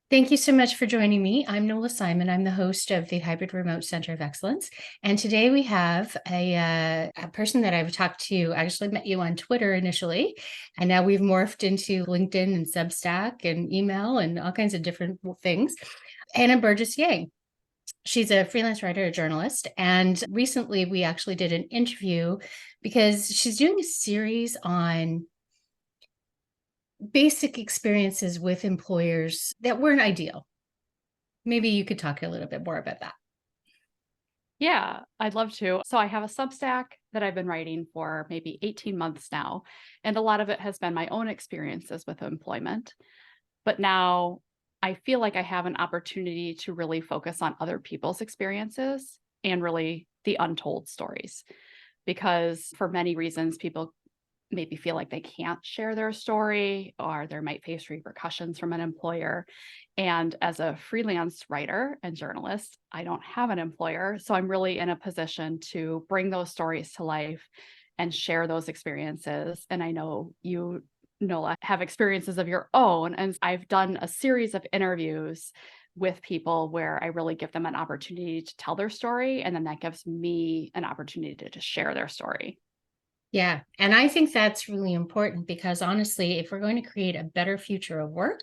Thank you so much for joining me. I'm Nola Simon. I'm the host of the Hybrid Remote Center of Excellence. And today we have a person that I've talked to. I actually met you on Twitter initially, and now we've morphed into LinkedIn and Substack and email and all kinds of different things. Anna Burgess Yang. She's a freelance writer, a journalist. And recently we actually did an interview because she's doing a series on basic experiences with employers that weren't ideal. Maybe you could talk a little bit more about that. Yeah, I'd love to. So I have a Substack that I've been writing for maybe 18 months now, and a lot of it has been my own experiences with employment. But now I feel like I have an opportunity to really focus on other people's experiences and really the untold stories. Because for many reasons, people maybe feel like they can't share their story or there might face repercussions from an employer. And as a freelance writer and journalist, I don't have an employer. So I'm really in a position to bring those stories to life and share those experiences. And I know you, Nola, have experiences of your own. And I've done a series of interviews with people where I really give them an opportunity to tell their story. And then that gives me an opportunity to share their story. Yeah. And I think that's really important because honestly, if we're going to create a better future of work,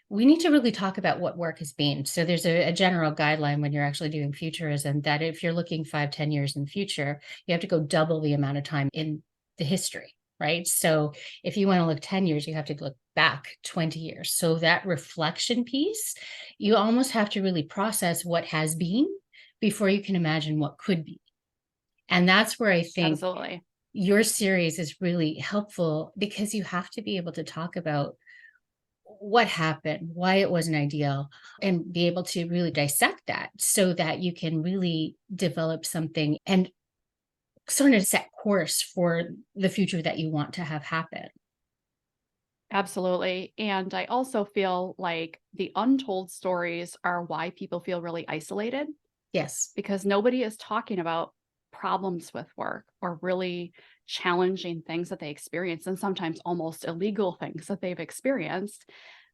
we need to really talk about what work has been. So there's a general guideline when you're actually doing futurism that if you're looking 5, 10 years in the future, you have to go double the amount of time in the history, right? So if you want to look 10 years, you have to look back 20 years. So that reflection piece, you almost have to really process what has been before you can imagine what could be. And that's where I think Absolutely. your series is really helpful because you have to be able to talk about what happened, why it wasn't ideal, and be able to really dissect that so that you can really develop something and sort of set course for the future that you want to have happen. Absolutely. And I also feel like the untold stories are why people feel really isolated Yes. because nobody is talking about problems with work or really challenging things that they experience and sometimes almost illegal things that they've experienced.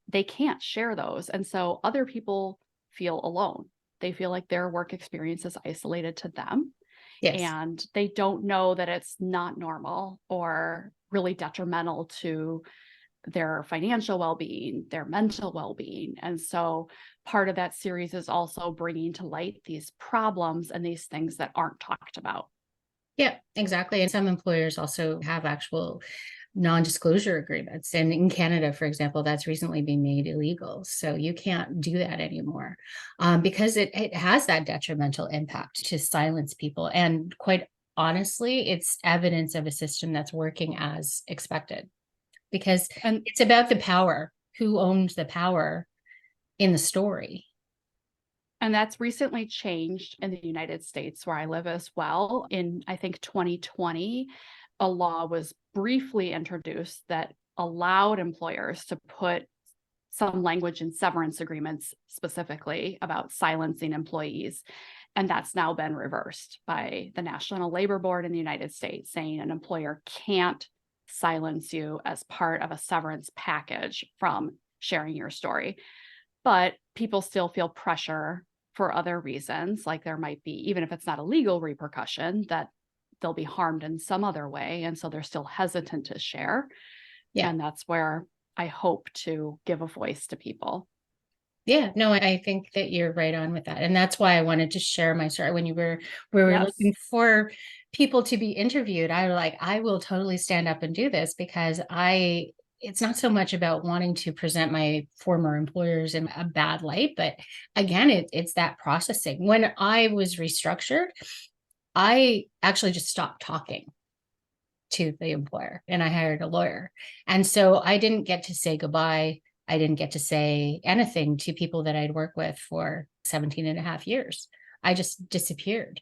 They can't share those. And so other people feel alone. They feel like their work experience is isolated to them Yes. and they don't know that it's not normal or really detrimental to their financial well-being, their mental well-being. And so part of that series is also bringing to light these problems and these things that aren't talked about. Yeah, exactly. And some employers also have actual non-disclosure agreements. And in Canada, for example, that's recently been made illegal. So you can't do that anymore because it has that detrimental impact to silence people. And quite honestly, it's evidence of a system that's working as expected because And it's about the power, who owns the power in the story. and that's recently changed in the United States where I live as well. In I think 2020, a law was briefly introduced that allowed employers to put some language in severance agreements specifically about silencing employees. And that's now been reversed by the National Labor Board in the United States, saying an employer can't silence you as part of a severance package from sharing your story. But people still feel pressure for other reasons, like there might be, even if it's not a legal repercussion, that they'll be harmed in some other way. And so they're still hesitant to share. Yeah. And that's where I hope to give a voice to people. Yeah, no, I think that you're right on with that. And that's why I wanted to share my story when we were Yes. looking for people to be interviewed. I was like, I will totally stand up and do this because it's not so much about wanting to present my former employers in a bad light, but again, it's that processing. When I was restructured, I actually just stopped talking to the employer and I hired a lawyer. And so I didn't get to say goodbye. I didn't get to say anything to people that I'd worked with for 17 and a half years. I just disappeared.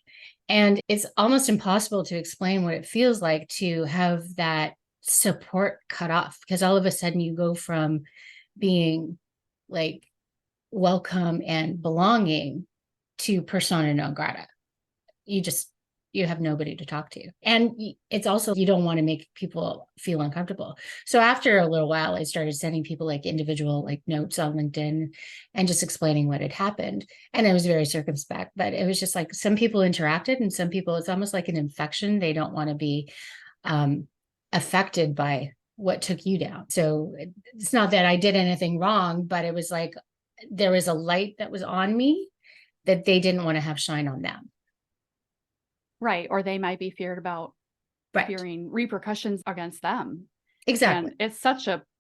And it's almost impossible to explain what it feels like to have that support cut off because all of a sudden you go from being like welcome and belonging to persona non grata. You just you have nobody to talk to. And it's also, you don't want to make people feel uncomfortable. So after a little while, I started sending people like individual like notes on LinkedIn and just explaining what had happened. And I was very circumspect, but it was just like some people interacted and some people, it's almost like an infection. They don't want to be affected by what took you down. So it's not that I did anything wrong, but it was like there was a light that was on me that they didn't want to have shine on them. Right. Or they might be Right. fearing repercussions against them. Exactly. And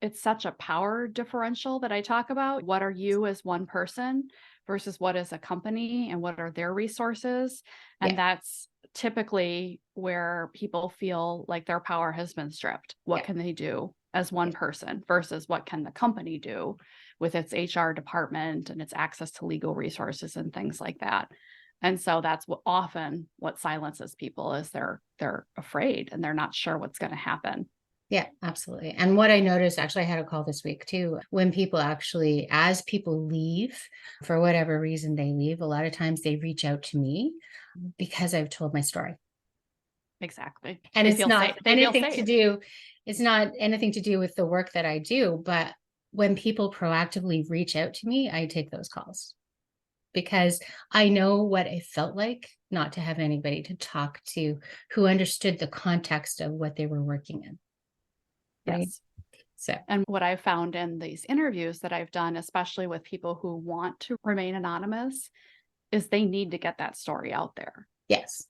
it's such a power differential that I talk about. What are you as one person versus what is a company and what are their resources? Yeah. And that's typically where people feel like their power has been stripped. What Yeah. can they do as one person versus what can the company do with its HR department and its access to legal resources and things like that. And so that's what silences people is they're afraid and they're not sure what's going to happen. Yeah, absolutely. And what I noticed, actually, I had a call this week too, when people actually, as people leave, for whatever reason they leave, a lot of times they reach out to me because I've told my story. Exactly. And They it's feel safe. not They feel anything to safe. do, it's not anything to do with the work that I do, but when people proactively reach out to me, I take those calls because I know what it felt like not to have anybody to talk to who understood the context of what they were working in. Right. Yes. So, And what I've found in these interviews that I've done, especially with people who want to remain anonymous, is they need to get that story out there. yes.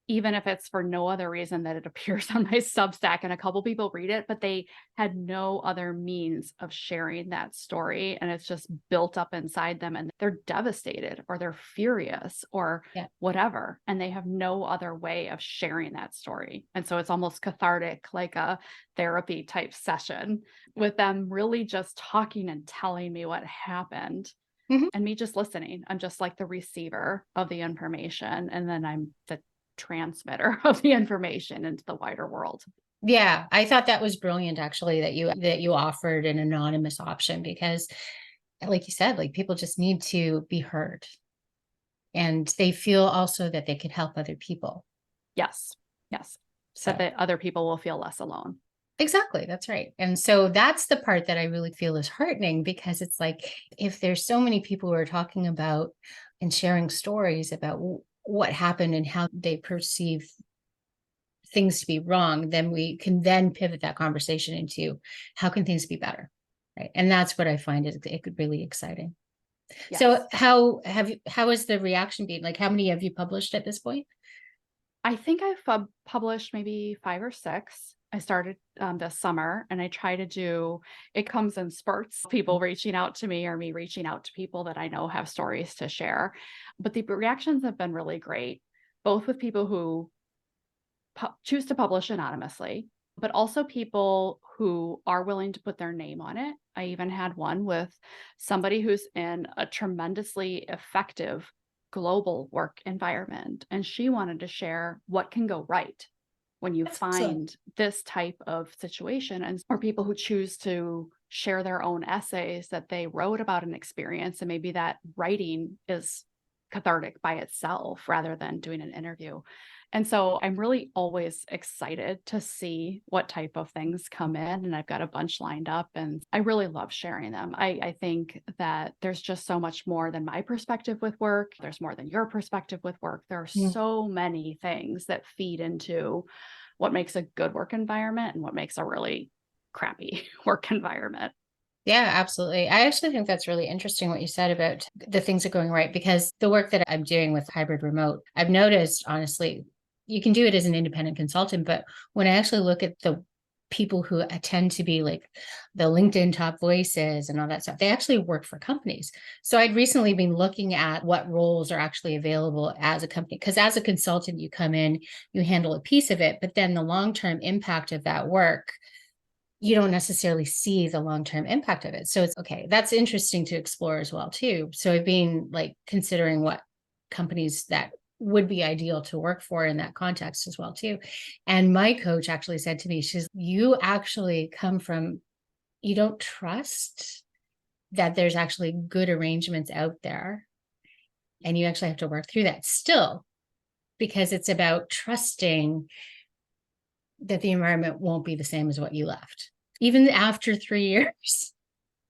Even if it's for no other reason that it appears on my Substack and a couple people read it, but they had no other means of sharing that story. And it's just built up inside them and they're devastated or they're furious or Yeah. whatever. And they have no other way of sharing that story. And so it's almost cathartic, like a therapy type session with them really just talking and telling me what happened. Mhm. And me just listening. I'm just like the receiver of the information. And then I'm the transmitter of the information into the wider world. Yeah, I thought that was brilliant actually that you offered an anonymous option because like you said, like people just need to be heard and they feel also that they could help other people. Yes. Yes. So So that other people will feel less alone. exactly, that's right. And so that's the part that I really feel is heartening because it's like if there's so many people who are talking about and sharing stories about what happened and how they perceive things to be wrong, then we can then pivot that conversation into how can things be better, right? And that's what I find is it could really exciting. So Yes. how has the reaction been? Like how many have you published at this point? I think I've published maybe 5 or 6. I started this summer and I try to do it comes in spurts, people reaching out to me or me reaching out to people that I know have stories to share. But the reactions have been really great, both with people who choose to publish anonymously, but also people who are willing to put their name on it. I even had one with somebody who's in a tremendously effective global work environment, and she wanted to share what can go right when you That's excellent. find this type of situation, and or people who choose to share their own essays that they wrote about an experience, and maybe that writing is cathartic by itself rather than doing an interview. And so I'm really always excited to see what type of things come in. And I've got a bunch lined up and I really love sharing them. I think that there's just so much more than my perspective with work. There's more than your perspective with work. There are Mm. so many things that feed into what makes a good work environment and what makes a really crappy work environment. Yeah, absolutely. I actually think that's really interesting what you said about the things are going right because the work that I'm doing with hybrid remote, I've noticed honestly, you can do it as an independent consultant, but when I actually look at the people who tend to be like the LinkedIn top voices and all that stuff, they actually work for companies. So I'd recently been looking at what roles are actually available as a company because as a consultant, you come in, you handle a piece of it, but then the long-term impact of that work you don't necessarily see the long-term impact of it. So it's okay. That's interesting to explore as well too. So I've been like considering what companies that would be ideal to work for in that context as well too. And my coach actually said to me, she's you actually come from you don't trust that there's actually good arrangements out there and you actually have to work through that still. because it's about trusting that the environment won't be the same as what you left, even after 3 years.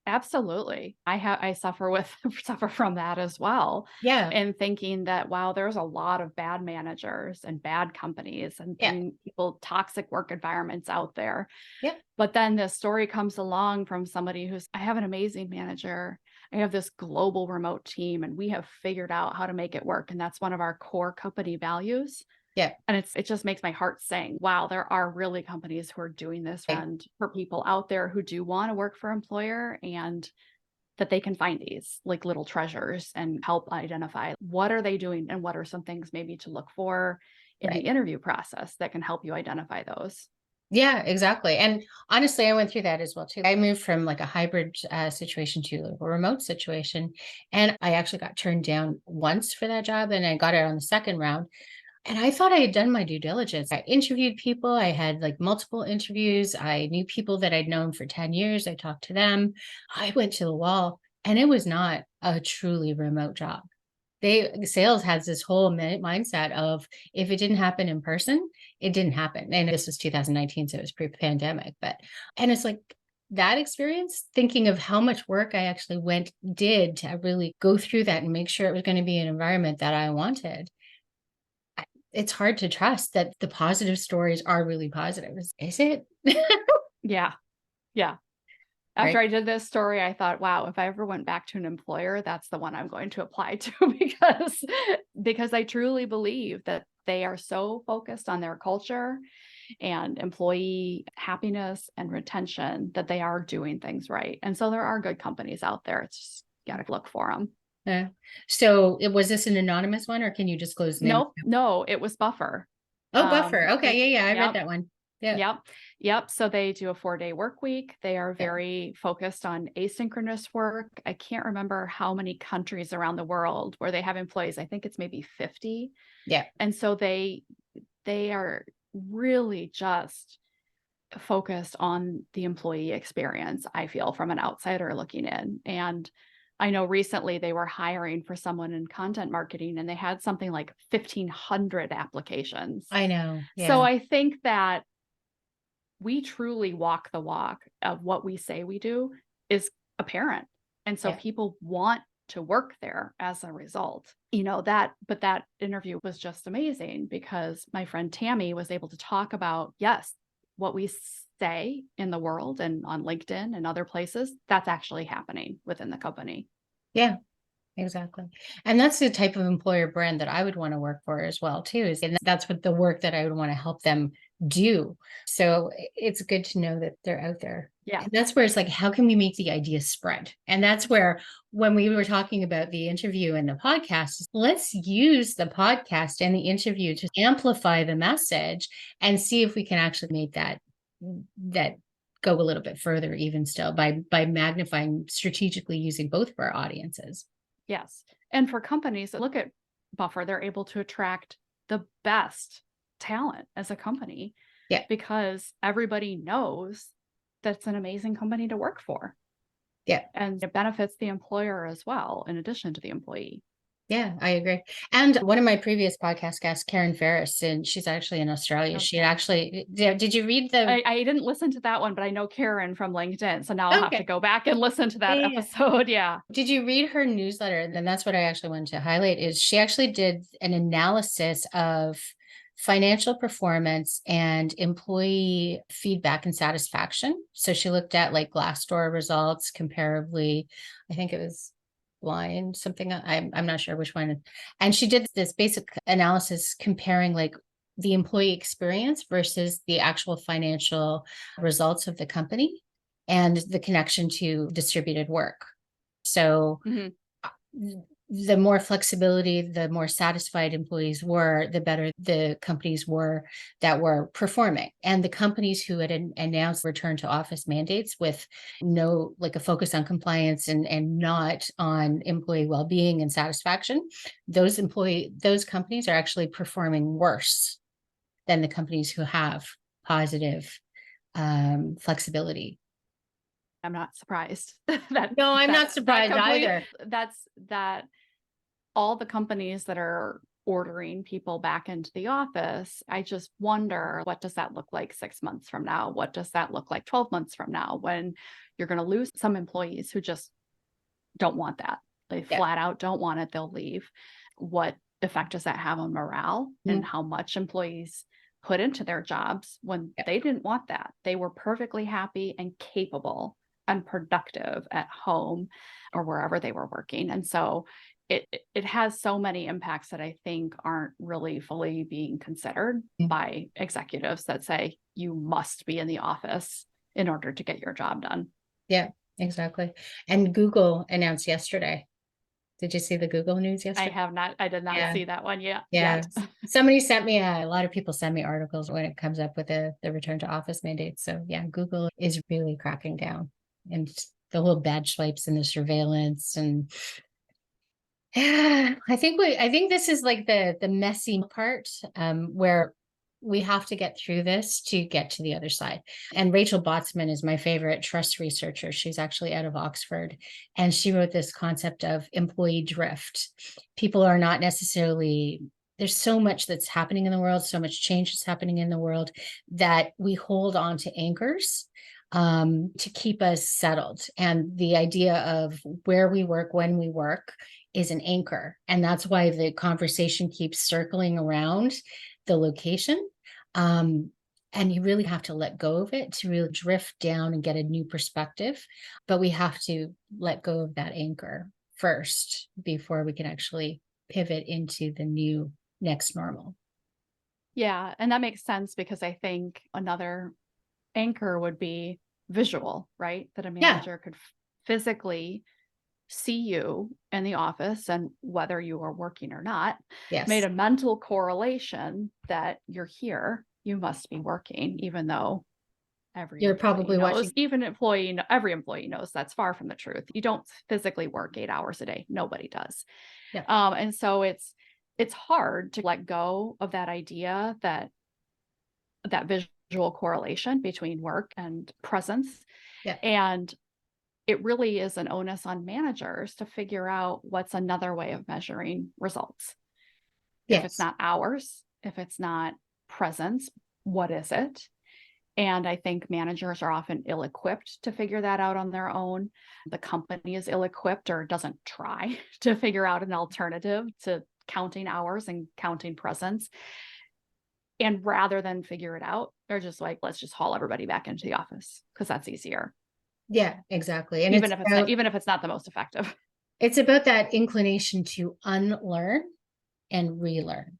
Absolutely. I suffer with suffer from that as well. Yeah. And thinking that, wow, there's a lot of bad managers and bad companies and Yeah. people toxic work environments out there. Yeah. But then this story comes along from somebody who's, I have an amazing manager. I have this global remote team and we have figured out how to make it work. And that's one of our core company values. Yeah. And it just makes my heart sing. Wow, there are really companies who are doing this, Right. and for people out there who do want to work for employer, and that they can find these like little treasures and help identify what are they doing and what are some things maybe to look for in the Right. interview process that can help you identify those. Yeah, exactly. And honestly, I went through that as well too. I moved from like a hybrid situation to a remote situation, and I actually got turned down once for that job, and I got it on the second round. And I thought I had done my due diligence. I interviewed people. I had like multiple interviews. I knew people that I'd known for 10 years. I talked to them. I went to the wall, and it was not a truly remote job. Sales has this whole mindset of if it didn't happen in person, it didn't happen. And this was 2019, so it was pre-pandemic. And it's like that experience, thinking of how much work I actually did to really go through that and make sure it was going to be an environment that I wanted. It's hard to trust that the positive stories are really positive. Is it? Yeah. Yeah. After Right. I did this story, I thought, wow, if I ever went back to an employer, that's the one I'm going to apply to because I truly believe that they are so focused on their culture and employee happiness and retention that they are doing things right. And so there are good companies out there. It's just got to look for them. Yeah. So was this an anonymous one, or can you disclose the name? Nope, no, it was Buffer. Oh, Buffer. Okay. Yeah. Yeah. I read Yep. that one. Yeah. Yep. Yep. So they do a 4-day work week. They are Yeah. very focused on asynchronous work. I can't remember how many countries around the world where they have employees. I think it's maybe 50. Yeah. And so they are really just focused on the employee experience, I feel, from an outsider looking in. And I know recently they were hiring for someone in content marketing and they had something like 1,500 applications. I know. So Yeah. I think that we truly walk the walk of what we say we do is apparent. And so Yeah. people want to work there as a result. But that interview was just amazing because my friend Tammy was able to talk about, yes, what we say in the world and on LinkedIn and other places, that's actually happening within the company. Yeah. Exactly. And that's the type of employer brand that I would want to work for as well, too. And that's what the work that I would want to help them do. So it's good to know that they're out there. Yeah. And that's where it's like, how can we make the idea spread? And that's where, when we were talking about the interview and the podcast, let's use the podcast and the interview to amplify the message and see if we can actually make that go a little bit further, even still, by magnifying, strategically using both of our audiences. Yes. And for companies that look at Buffer, they're able to attract the best talent as a company. Yeah. Because everybody knows that's an amazing company to work for. Yeah. And it benefits the employer as well, in addition to the employee. Yeah, I agree. And one of my previous podcast guests, Karen Ferris, and she's actually in Australia. Okay. She actually, did you read the? I didn't listen to that one, but I know Karen from LinkedIn. So now I'll have to Okay. go back and listen to that Yeah. episode. Yeah. Did you read her newsletter? Then that's what I actually wanted to highlight is she actually did an analysis of financial performance and employee feedback and satisfaction. So she looked at like Glassdoor results comparably. I think it was Blind something. I'm not sure which one. And she did this basic analysis comparing like the employee experience versus the actual financial results of the company and the connection to distributed work. So the more flexibility, the more satisfied employees were, the better the companies were that were performing. And the companies who had announced return to office mandates with no, like a focus on compliance and not on employee well-being and satisfaction, those companies are actually performing worse than the companies who have positive flexibility. I'm not surprised. I'm not surprised either. That all the companies that are ordering people back into the office, I just wonder, what does that look like 6 months from now? What does that look like 12 months from now, when you're going to lose some employees who just don't want that? They Yeah. flat out don't want it. They'll leave. What effect does that have on morale, and Mhm. how much employees put into their jobs when Yeah. they didn't want that? They were perfectly happy and capable and productive at home or wherever they were working. And so it has so many impacts that I think aren't really fully being considered Mhm. by executives that say you must be in the office in order to get your job done. Yeah, exactly. And Google announced yesterday. Did you see the Google news yesterday? I did not Yeah. see that one Yeah. yet. Somebody sent me a lot of people send me articles when it comes up with the return to office mandate. So yeah, Google is really cracking down, and the whole badge swipes and the surveillance. And yeah, I think this is like the messy part, where we have to get through this to get to the other side. And Rachel Botsman is my favorite trust researcher. She's actually out of Oxford, and she wrote this concept of employee drift. People are not necessarily, there's so much that's happening in the world, so much change is happening in the world, that we hold on to anchors to keep us settled. And the idea of where we work, when we work, is an anchor. And that's why the conversation keeps circling around the location. Um, and you really have to let go of it to really drift down and get a new perspective. But we have to let go of that anchor first before we can actually pivot into the new next normal. Yeah, and that makes sense, because I think another anchor would be visual, right? That a Yeah. manager could physically see you in the office, and whether you are working or not, made Yes. a mental correlation that you're here, you must be working, even though every You're employee probably knows, watching. every employee knows that's far from the truth. You don't physically work 8 hours a day. Nobody does. Yeah. And so it's hard to let go of that idea, that visual correlation between work and presence. Yeah. And it really is an onus on managers to figure out what's another way of measuring results. If it's Yes. not hours, if it's not presence, what is it? And I think managers are often ill equipped to figure that out on their own. The company is ill equipped or doesn't try to figure out an alternative to counting hours and counting presence. And rather than figure it out, they're just like, let's just haul everybody back into the office because that's easier, Yeah, exactly. And even if it's not the most effective. it's about that inclination to unlearn and relearn.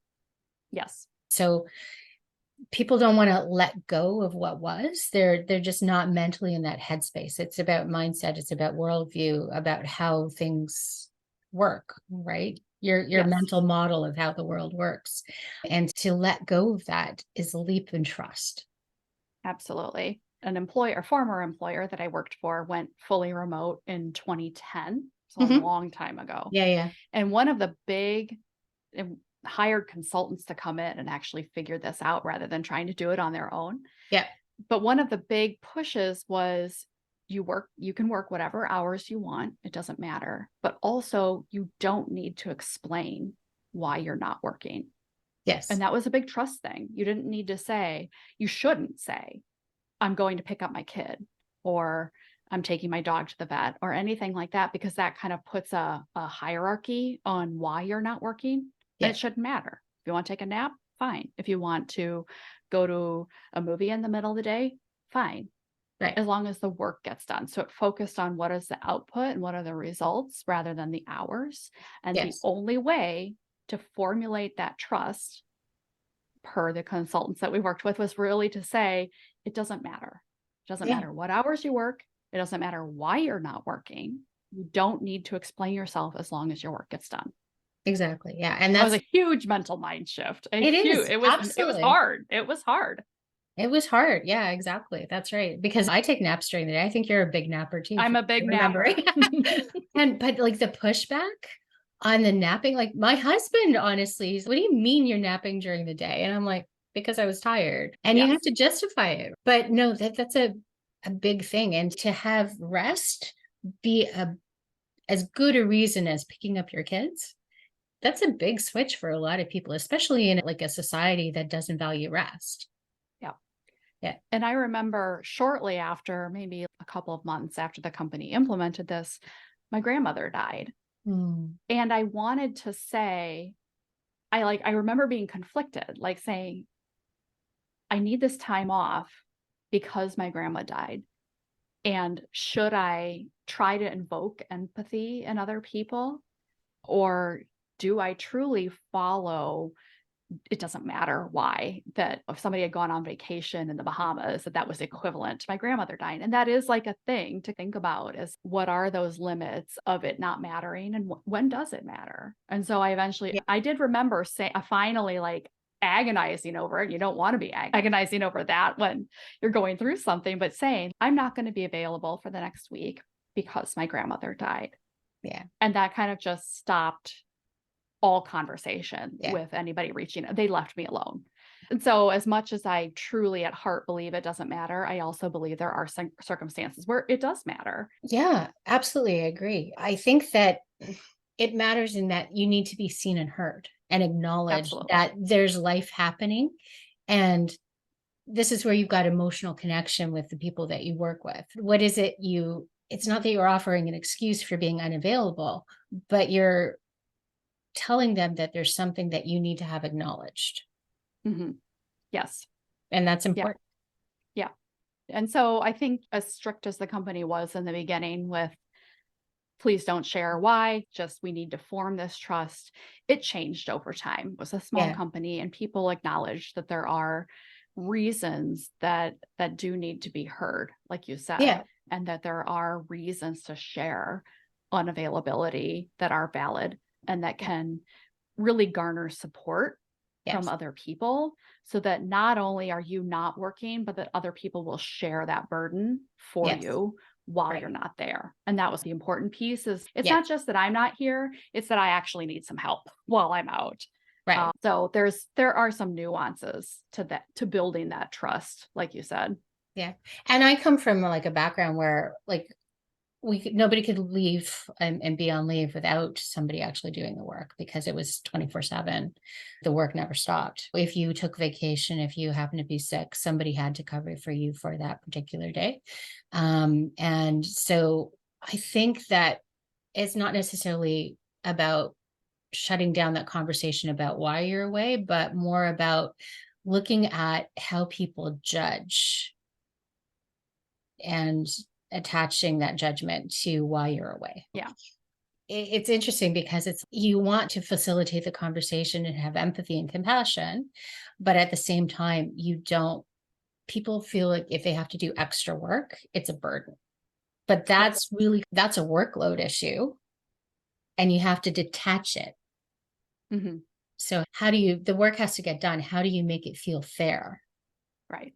Yes. So people don't want to let go of what was. They're just not mentally in that headspace. It's about mindset, it's about worldview, about how things work, right? Your Yes. mental model of how the world works. And to let go of that is a leap in trust. Absolutely. An employer, former employer that I worked for, went fully remote in 2010. So a Mhm. long time ago. Yeah, yeah. And one of the big hired consultants to come in and actually figure this out rather than trying to do it on their own. Yeah. But one of the big pushes was, you can work whatever hours you want. It doesn't matter. But also you don't need to explain why you're not working. Yes. And that was a big trust thing. You shouldn't say, I'm going to pick up my kid, or I'm taking my dog to the vet, or anything like that, because that kind of puts a hierarchy on why you're not working. And Yeah. it shouldn't matter. If you want to take a nap, fine. If you want to go to a movie in the middle of the day, fine, Right. as long as the work gets done. So it focused on what is the output and what are the results rather than the hours. And the Yes. only way to formulate that trust, per the consultants that we worked with, was really to say, it doesn't matter. It doesn't Yeah. matter what hours you work. It doesn't matter why you're not working. You don't need to explain yourself as long as your work gets done. Exactly. Yeah. And That was that's a huge mental mind shift. it is. It was Absolutely. hard. It was hard. It was hard. Yeah, exactly. That's right. Because I take naps during the day. I think you're a big napper too, I'm from a big remembering. napper. And but like the pushback on the napping, like my husband, honestly, he's, what do you mean you're napping during the day? And I'm like, because I was tired. And you have Yes. to justify it. But no, that's a big thing. And to have rest be as good a reason as picking up your kids that's a big switch for a lot of people, especially in like a society that doesn't value rest. Yeah. Yeah. And I remember shortly after, maybe a couple of months after the company implemented this, my grandmother died. Mm. And I wanted to say, I remember being conflicted, like saying, I need this time off because my grandma died. And should I try to invoke empathy in other people? Or do I truly follow, it doesn't matter why, that if somebody had gone on vacation in the Bahamas, that was equivalent to my grandmother dying. And that is like a thing to think about, is what are those limits of it not mattering, and when does it matter? And so Yeah. I did remember finally like agonizing over it. You don't want to be agonizing over that when you're going through something, but saying, I'm not going to be available for the next week because my grandmother died. Yeah. And that kind of just stopped all conversation Yeah. with anybody reaching. They left me alone. And so, as much as I truly at heart believe it doesn't matter, I also believe there are some circumstances where it does matter. Yeah, absolutely. I agree. I think that it matters in that you need to be seen and heard and acknowledge Absolutely. that there's life happening. And this is where you've got emotional connection with the people that you work with. What is it it's not that you're offering an excuse for being unavailable, but you're telling them that there's something that you need to have acknowledged. Hmm. Yes. And that's Yeah. important. Yeah. And so I think, as strict as the company was in the beginning with, please don't share why, just we need to form this trust, it changed over time. It was a small Yeah. company, and people acknowledged that there are reasons that do need to be heard, like you said, Yeah. and that there are reasons to share unavailability that are valid and that can really garner support from Yes. other people, so that not only are you not working, but that other people will share that burden for Yes. you while you're Right. not there. And that was the important piece, is it's Yes. not just that I'm not here, it's that I actually need some help while I'm out. Right. So there are some nuances to that, to building that trust, like you said. Yeah. And I come from like a background where like nobody could leave and be on leave without somebody actually doing the work because it was 24/7. The work never stopped. If you took vacation, if you happened to be sick, somebody had to cover for you for that particular day. And so I think that it's not necessarily about shutting down that conversation about why you're away, but more about looking at how people judge and attaching that judgment to why you're away. Yeah. It's interesting because you want to facilitate the conversation and have empathy and compassion, but at the same time, you don't, people feel like if they have to do extra work, it's a burden. But Yes. that's a workload issue and you have to detach it. Hmm. So the work has to get done. How do you make it feel fair? Right.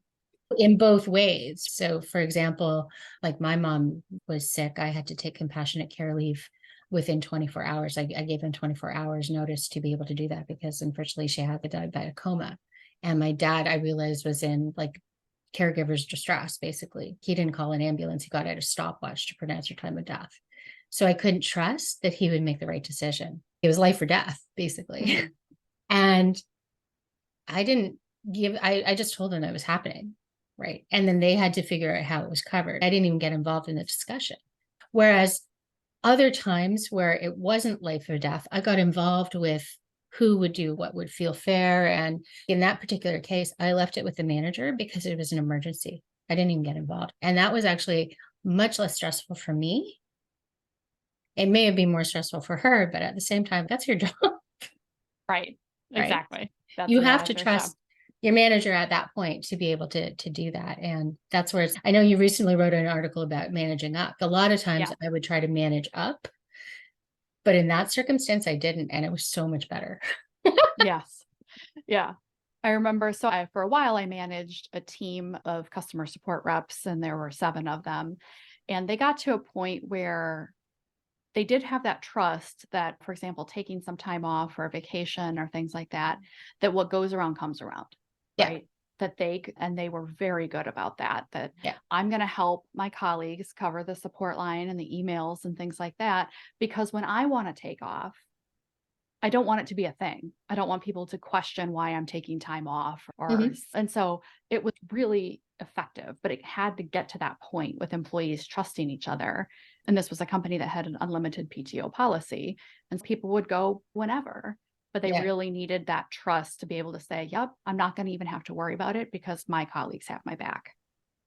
In both ways. So, for example, like my mom was sick, I had to take compassionate care leave within 24 hours. I gave him 24 hours notice to be able to do that because unfortunately she had the diabetic coma. And my dad, I realized, was in like caregiver's distress, basically. He didn't call an ambulance, he got out a stopwatch to pronounce her time of death. So I couldn't trust that he would make the right decision. It was life or death, basically. Hmm. And I didn't I just told them that was happening. Right. And then they had to figure out how it was covered. I didn't even get involved in the discussion. Whereas other times where it wasn't life or death, I got involved with who would do what would feel fair. And in that particular case, I left it with the manager because it was an emergency. I didn't even get involved. And that was actually much less stressful for me. It may have been more stressful for her, but at the same time, that's your job, Right. right? Exactly. That's You the have to manager's job. trust your manager at that point to be able to do that. And that's where I know you recently wrote an article about managing up. A lot of times Yeah. I would try to manage up, but in that circumstance I didn't, and it was so much better. Yes. Yeah. I remember, for a while, I managed a team of customer support reps, and there were 7 of them. And they got to a point where they did have that trust that, for example, taking some time off or a vacation or things like that, that what goes around comes around, Yeah. right? And they were very good about that, that Yeah. I'm going to help my colleagues cover the support line and the emails and things like that, because when I want to take off, I don't want it to be a thing. I don't want people to question why I'm taking time off Mhm. and so it was really effective, but it had to get to that point with employees trusting each other. And this was a company that had an unlimited PTO policy, and people would go whenever, but they Yeah, really needed that trust to be able to say, "Yep, I'm not going to even have to worry about it because my colleagues have my back."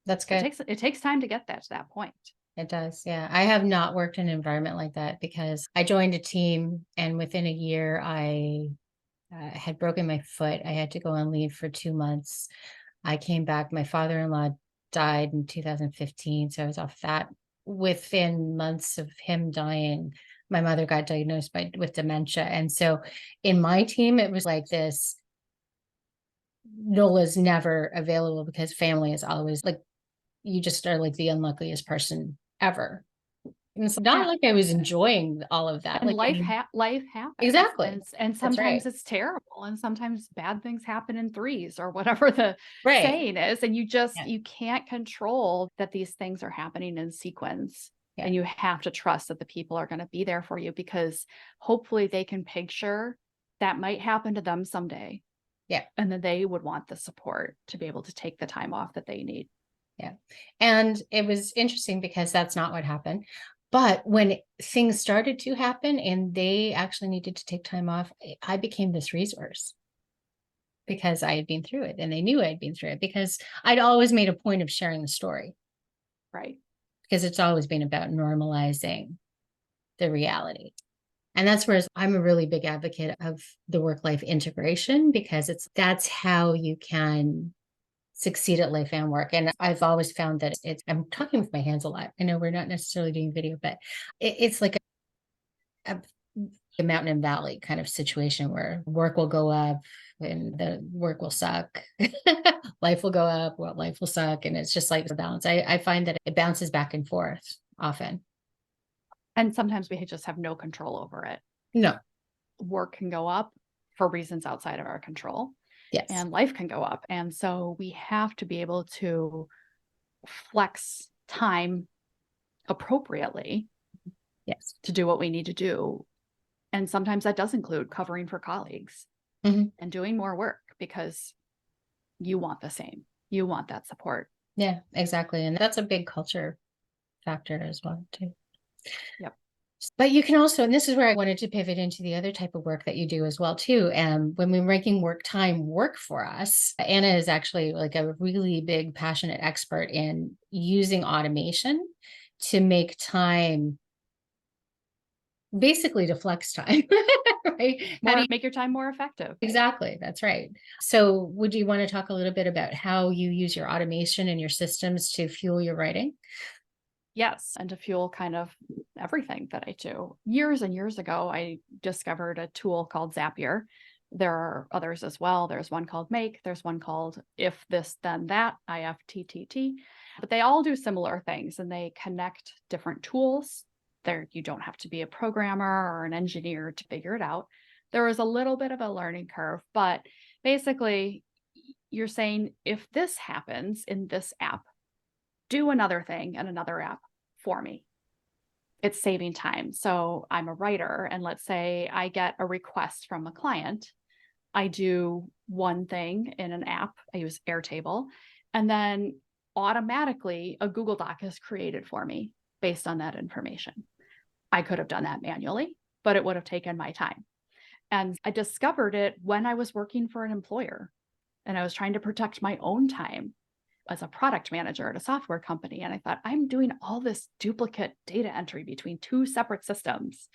that's It good. takes time to get that to that point. It does. Yeah. I have not worked in an environment like that because I joined a team and within a year I had broken my foot. I had to go on leave for 2 months. I came back. My father-in-law died in 2015. So I was off that. Within months of him dying, my mother got diagnosed with dementia. And so in my team, it was like this Nola's never available because family is always like, you just are like the unluckiest person ever. And it's not Yeah. like I was enjoying all of that. And Like, I mean, life happens, exactly. and That's right. sometimes it's terrible, and sometimes bad things happen in threes or whatever the Right. saying is, and Yeah. you can't control that these things are happening in sequence, Yeah. and you have to trust that the people are gonna be there for you because hopefully they can picture that might happen to them someday, Yeah. and then they would want the support to be able to take the time off that they need. Yeah. And it was interesting because that's not what happened. But when things started to happen and they actually needed to take time off, I became this resource because I had been through it and they knew I'd been through it because I'd always made a point of sharing the story Right. because it's always been about normalizing the reality. And that's where I'm a really big advocate of the work-life integration because that's how you can succeed at life and work. And I've always found that I'm talking with my hands a lot. I know we're not necessarily doing video, but it's like a, a mountain and valley kind of situation where work will go up and the work will suck. Life will go up, well, life will suck. And it's just like the balance. I find that it bounces back and forth often. And sometimes we just have no control over it. No, Work can go up for reasons outside of our control, yes, and life can go up. And so we have to be able to flex time appropriately yes. to do what we need to do. And sometimes that does include covering for colleagues Mhm. and doing more work because you want the same. You want that support. Yeah, exactly. And that's a big culture factor as well, too. Yep. But you can also, and this is where I wanted to pivot into the other type of work that you do as well too. When we're making work time work for us, Anna is actually like a really big, passionate expert in using automation to make time, basically to flex time, right? How do More you, make your time more effective. exactly, that's right. So would you want to talk a little bit about how you use your automation and your systems to fuel your writing? Yes, and to fuel kind of everything that I do. Years and years ago, I discovered a tool called Zapier. There are others as well. There's one called Make, there's one called If This Then That, IFTTT. But they all do similar things and they connect different tools. There you don't have to be a programmer or an engineer to figure it out. There is a little bit of a learning curve, but basically you're saying if this happens in this app, do another thing in another app for me. It's saving time. So I'm a writer, and let's say I get a request from a client. I do one thing in an app, I use Airtable, and then automatically a Google Doc is created for me based on that information. I could have done that manually, but it would have taken my time. And I discovered it when I was working for an employer and I was trying to protect my own time as a product manager at a software company. And I thought, I'm doing all this duplicate data entry between two separate systems.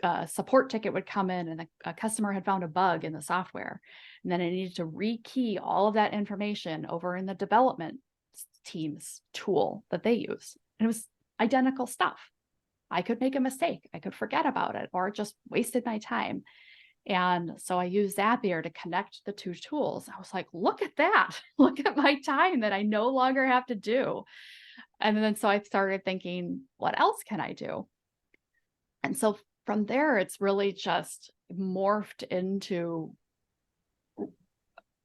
A support ticket would come in and a customer had found a bug in the software. And then I needed to rekey all of that information over in the development team's tool that they use. And it was identical stuff. I could make a mistake. I could forget about it or it just wasted my time. And so I used Zapier to connect the two tools. I was like, look at that. Look at my time that I no longer have to do. And then so I started thinking, what else can I do? And so from there, it's really just morphed into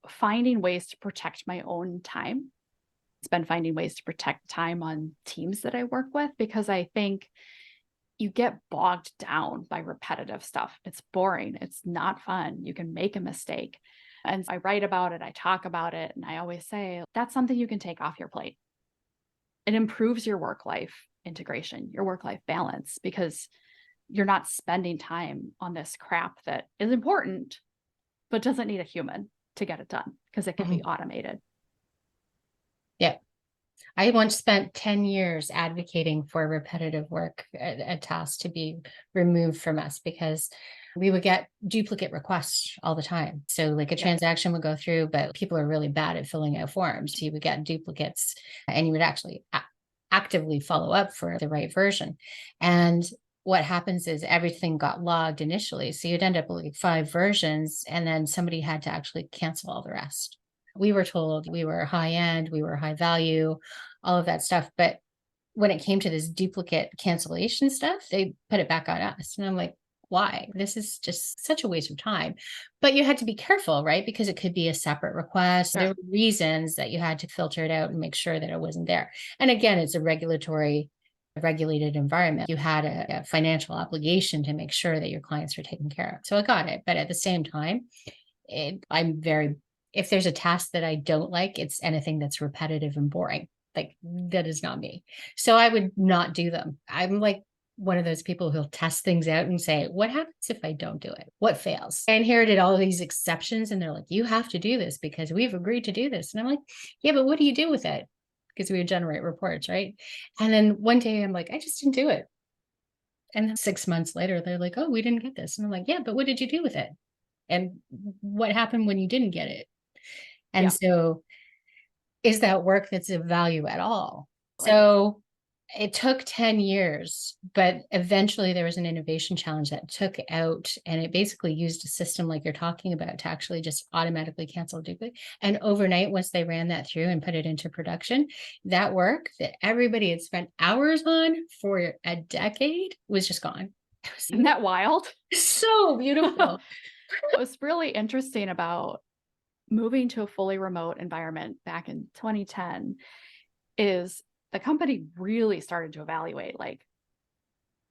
finding ways to protect my own time. It's been finding ways to protect time on teams that I work with because I think you get bogged down by repetitive stuff. It's boring. It's not fun. You can make a mistake. And I write about it, I talk about it, and I always say that's something you can take off your plate. It improves your work life integration, your work life balance, because you're not spending time on this crap that is important, but doesn't need a human to get it done because it can be Mhm. automated. Yeah. I once spent 10 years advocating for repetitive work, a task to be removed from us because we would get duplicate requests all the time. So, like a Yep. transaction would go through, but people are really bad at filling out forms. So you would get duplicates and you would actually actively follow up for the right version. And what happens is everything got logged initially. So you'd end up with like 5 versions, and then somebody had to actually cancel all the rest. We were told we were high end, we were high value, all of that stuff. But when it came to this duplicate cancellation stuff, they put it back on us. And I'm like, why? This is just such a waste of time. But you had to be careful, right? Because it could be a separate request. There Sure. were reasons that you had to filter it out and make sure that it wasn't there. And again, it's a regulated environment. You had a financial obligation to make sure that your clients were taken care of. So I got it. But at the same time, I'm very, if there's a task that I don't like, it's anything that's repetitive and boring. Like that is not me. So I would not do them. I'm like one of those people who'll test things out and say, what happens if I don't do it? What fails? I inherited all of these exceptions and they're like, you have to do this because we've agreed to do this. And I'm like, yeah, but what do you do with it? Because we would generate reports, right? And then one day I'm like, I just didn't do it. And then 6 months later, they're like, oh, we didn't get this. And I'm like, yeah, but what did you do with it? And what happened when you didn't get it? And Yeah. so is that work that's of value at all? Like, So it took 10 years, but eventually there was an innovation challenge that took out, and it basically used a system like you're talking about to actually just automatically cancel duplicate. And overnight, once they ran that through and put it into production, that work that everybody had spent hours on for a decade was just gone. It isn't that wild? was so beautiful. What was really interesting about moving to a fully remote environment back in 2010 is the company really started to evaluate, like,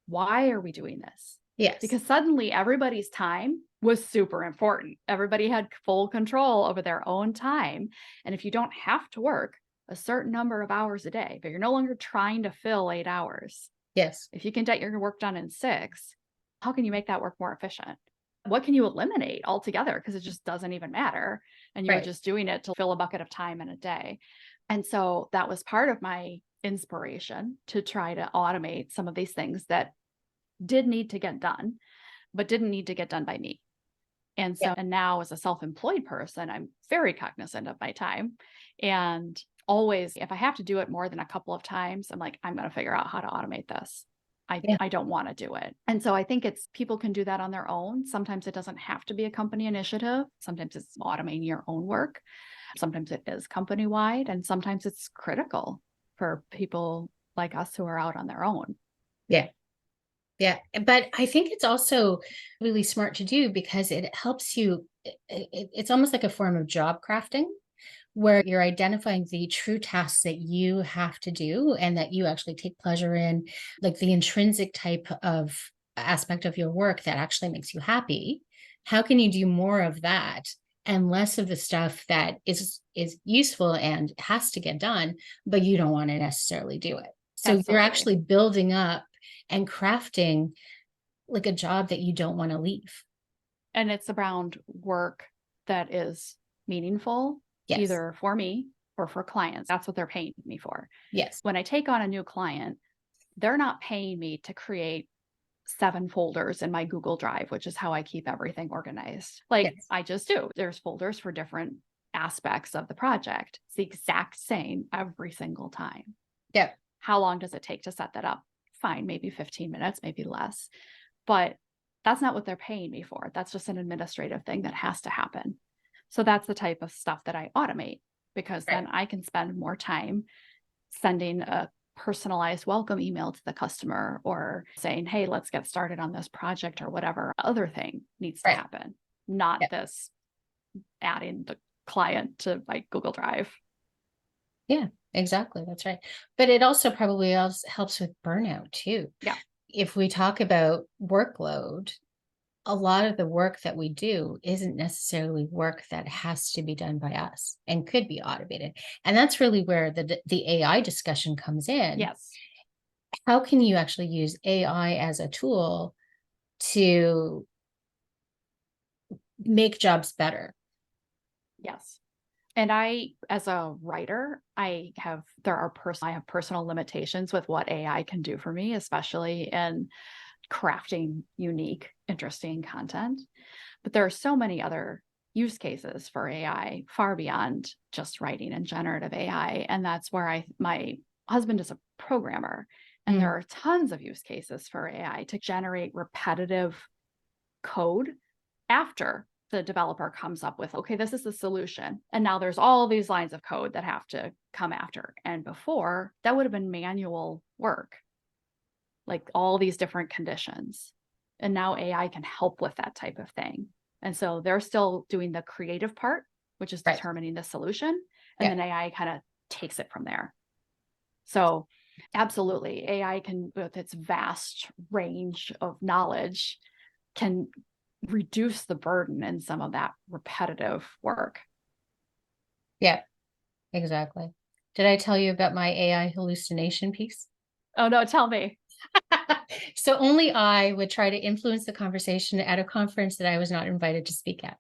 why are we doing this? Yes. Because suddenly everybody's time was super important. Everybody had full control over their own time. And if you don't have to work a certain number of hours a day, but you're no longer trying to fill 8 hours, Yes. if you can get your work done in 6, how can you make that work more efficient? What can you eliminate altogether? Because it just doesn't even matter. And you were Right. just doing it to fill a bucket of time in a day. And so that was part of my inspiration to try to automate some of these things that did need to get done, but didn't need to get done by me. And Yeah. so, and now as a self employed person, I'm very cognizant of my time. And always, if I have to do it more than a couple of times, I'm like, I'm going to figure out how to automate this. Yeah. I don't want to do it. And so I think it's people can do that on their own. Sometimes it doesn't have to be a company initiative. Sometimes it's automating your own work. Sometimes it is company wide. And sometimes it's critical for people like us who are out on their own. Yeah. Yeah, but I think it's also really smart to do because it helps you. It's almost like a form of job crafting where you're identifying the true tasks that you have to do and that you actually take pleasure in, like the intrinsic type of aspect of your work that actually makes you happy. How can you do more of that and less of the stuff that is useful and has to get done, but you don't want to necessarily do it? So you're Absolutely. actually building up and crafting like a job that you don't want to leave. And it's around work that is meaningful, Yes. either for me or for clients. That's what they're paying me for. Yes. When I take on a new client, they're not paying me to create 7 folders in my Google Drive, which is how I keep everything organized. Like Yes. I just do. There's folders for different aspects of the project. It's the exact same every single time. Yeah. How long does it take to set that up? Fine, maybe 15 minutes, maybe less. But that's not what they're paying me for. That's just an administrative thing that has to happen. So that's the type of stuff that I automate because Right. then I can spend more time sending a personalized welcome email to the customer or saying, hey, let's get started on this project or whatever other thing needs to Right. happen, not Yeah. this adding the client to my Google Drive. Yeah, exactly. That's right. But it also probably also helps with burnout too. Yeah. if we talk about workload, a lot of the work that we do isn't necessarily work that has to be done by us and could be automated. And that's really where the AI discussion comes in. Yes. How can you actually use AI as a tool to make jobs better? Yes. And I, as a writer, I have personal limitations with what AI can do for me, especially in crafting unique, interesting content. But there are so many other use cases for AI far beyond just writing and generative AI. And that's where my husband is a programmer, and there Mm, are tons of use cases for AI to generate repetitive code after the developer comes up with, okay, this is the solution. And now there's all these lines of code that have to come after. And before, that would have been manual work, like all these different conditions. And now AI can help with that type of thing. And so they're still doing the creative part, which is right. determining the solution. And Yeah. then AI kind of takes it from there. So absolutely, AI can, with its vast range of knowledge, can reduce the burden in some of that repetitive work. Yeah, exactly. Did I tell you about my AI hallucination piece? Oh no, tell me. So only I would try to influence the conversation at a conference that I was not invited to speak at.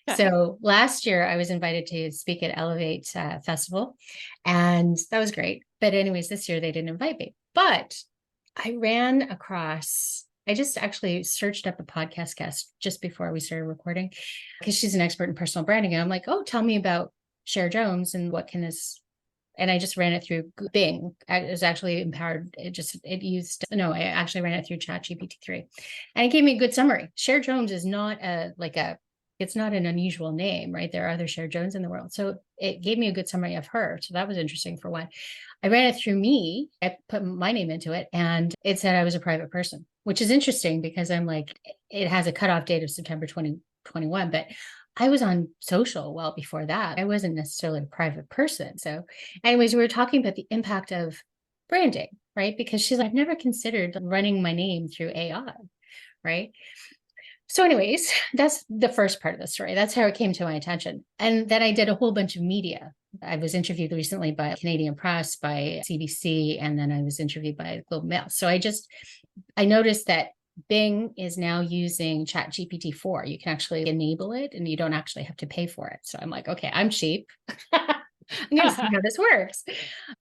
Okay. So last year I was invited to speak at Elevate Festival, and that was great. But anyways, this year they didn't invite me. But I ran across, I just actually searched up a podcast guest just before we started recording because she's an expert in personal branding. And I'm like, oh, tell me about Cher Jones and what can this, and I just ran it through Bing. It was actually empowered. I actually ran it through ChatGPT 3, and it gave me a good summary. Cher Jones is not it's not an unusual name, right? There are other Cher Jones in the world. So it gave me a good summary of her. So that was interesting for one. I ran it through me. I put my name into it, and it said I was a private person, which is interesting because I'm like, it has a cutoff date of September 2021, but I was on social well before that. I wasn't necessarily a private person. So, anyways, we were talking about the impact of branding, right? Because she's like, I've never considered running my name through AI, right? So, anyways, that's the first part of the story. That's how it came to my attention. And then I did a whole bunch of media. I was interviewed recently by Canadian Press, by CBC, and then I was interviewed by Globe and Mail. So I noticed that Bing is now using ChatGPT 4. You can actually enable it and you don't actually have to pay for it. So I'm like, okay, I'm cheap. I'm going to see how this works.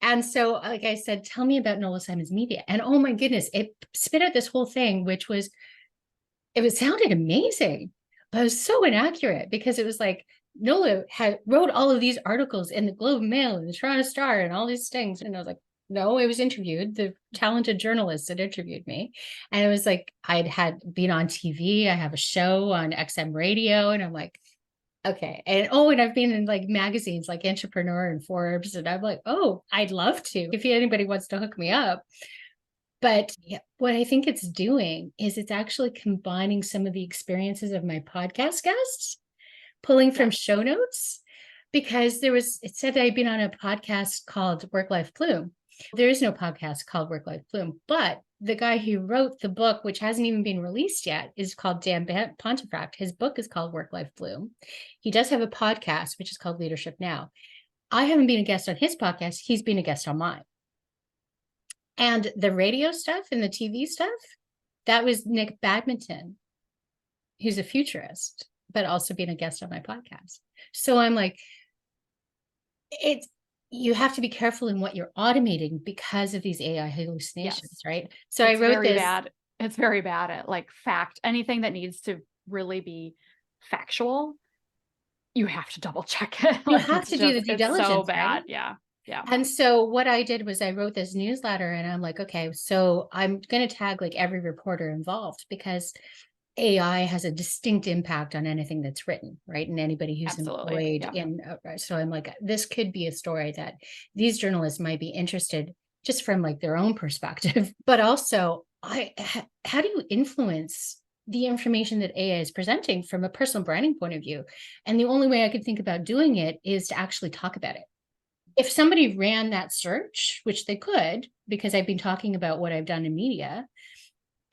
And so, like I said, tell me about Nola Simon's media. And oh my goodness, it spit out this whole thing, which was, sounded amazing, but it was so inaccurate because it was like, Nola wrote all of these articles in the Globe and Mail and the Toronto Star and all these things. And I was like, no, I was interviewed. The talented journalist that interviewed me. And it was like, had been on TV. I have a show on XM radio. And I'm like, okay. And and I've been in like magazines like Entrepreneur and Forbes. And I'm like, oh, I'd love to. If anybody wants to hook me up. But yeah, what I think it's doing is it's actually combining some of the experiences of my podcast guests, pulling from Yes. show notes, because it said that I'd been on a podcast called Work Life Bloom. There is no podcast called Work Life Bloom, but the guy who wrote the book, which hasn't even been released yet, is called Dan Pontefract. His book is called Work Life Bloom. He does have a podcast, which is called Leadership Now. I haven't been a guest on his podcast. He's been a guest on mine. And the radio stuff and the TV stuff, that was Nick Badminton, who's a futurist, but also being a guest on my podcast. So I'm like, you have to be careful in what you're automating because of these AI hallucinations, Yes. right? So I It's wrote very this. bad. It's very bad at like anything that needs to really be factual. You have to double check it. You Like have to do the due it's so diligence, right? bad. Yeah. Yeah. And so what I did was I wrote this newsletter and I'm like, okay, so I'm going to tag like every reporter involved because AI has a distinct impact on anything that's written, right? And anybody who's Absolutely. employed Yeah. so I'm like, this could be a story that these journalists might be interested just from like their own perspective, but also how do you influence the information that AI is presenting from a personal branding point of view? And the only way I could think about doing it is to actually talk about it. If somebody ran that search, which they could, because I've been talking about what I've done in media,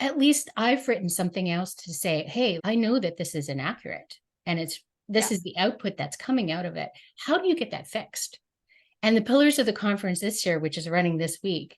at least I've written something else to say, hey, I know that this is inaccurate and this Yeah. is the output that's coming out of it. How do you get that fixed? And the pillars of the conference this year, which is running this week,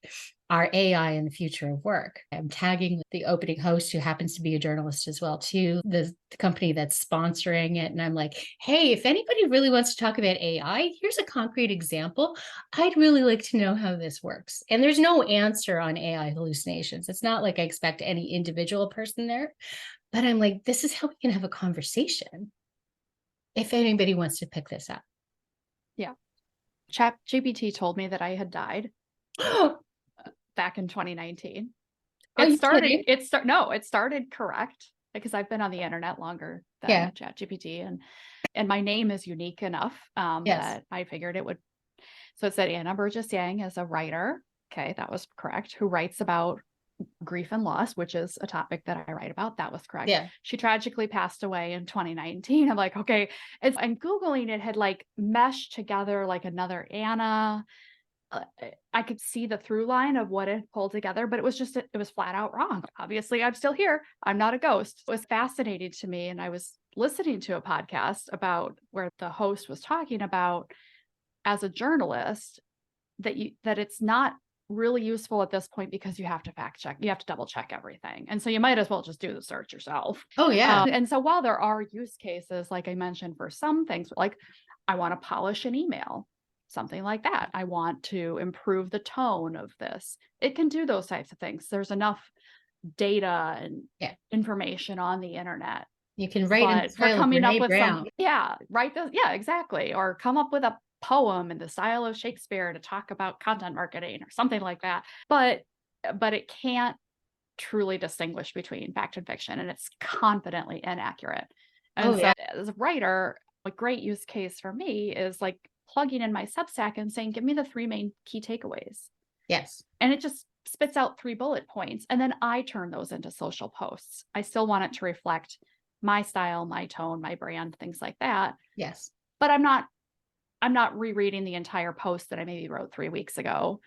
are AI and the future of work. I'm tagging the opening host, who happens to be a journalist as well, to the company that's sponsoring it. And I'm like, hey, if anybody really wants to talk about AI, here's a concrete example. I'd really like to know how this works. And there's no answer on AI hallucinations. It's not like I expect any individual person there, but I'm like, this is how we can have a conversation if anybody wants to pick this up. Yeah. Chat GPT told me that I had died Oh, back in 2019. are you kidding? It started correct because I've been on the internet longer Yeah. than ChatGPT, and my name is unique enough Yes. that I figured it would. So it said Anna Burgess Yang is a writer. Okay, that was correct. Who writes about grief and loss, which is a topic that I write about. That was correct. Yeah. She tragically passed away in 2019. I'm like, okay, and Googling it had like meshed together like another Anna. I could see the through line of what it pulled together, but it was flat out wrong. Obviously, I'm still here. I'm not a ghost. It was fascinating to me. And I was listening to a podcast about where the host was talking about, as a journalist, that it's not really useful at this point because you have to fact check, you have to double check everything. And so you might as well just do the search yourself. Oh, yeah. And so while there are use cases, like I mentioned, for some things, like I want to polish an email, something like that. I want to improve the tone of this. It can do those types of things. There's enough data and Yeah. information on the internet. You can write in the But for style of coming up Brene with Brown. exactly. Or come up with a poem in the style of Shakespeare to talk about content marketing or something like that. But it can't truly distinguish between fact and fiction, and it's confidently inaccurate. Oh, And so yeah. as a writer, a great use case for me is like plugging in my Substack and saying, give me the 3 main key takeaways. Yes. And it just spits out 3 bullet points. And then I turn those into social posts. I still want it to reflect my style, my tone, my brand, things like that. Yes. But I'm not rereading the entire post that I maybe wrote 3 weeks ago.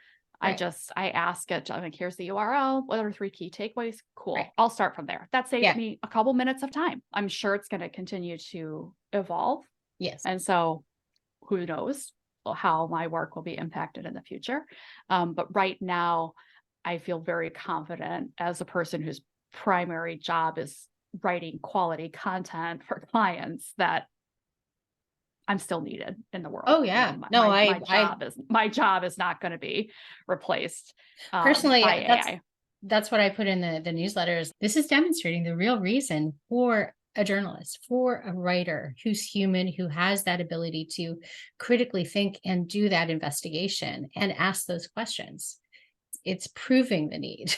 Right. I ask it, I'm like, here's the URL. What are 3 key takeaways? Cool. Right. I'll start from there. That saves Yeah. me a couple minutes of time. I'm sure it's going to continue to evolve. Yes. And so who knows how my work will be impacted in the future. But right now, I feel very confident as a person whose primary job is writing quality content for clients that I'm still needed in the world. Oh, You know, yeah. No, my job is not going to be replaced personally, by AI. that's what I put in the newsletters. This is demonstrating the real reason for a journalist, for a writer who's human, who has that ability to critically think and do that investigation and ask those questions. It's proving the need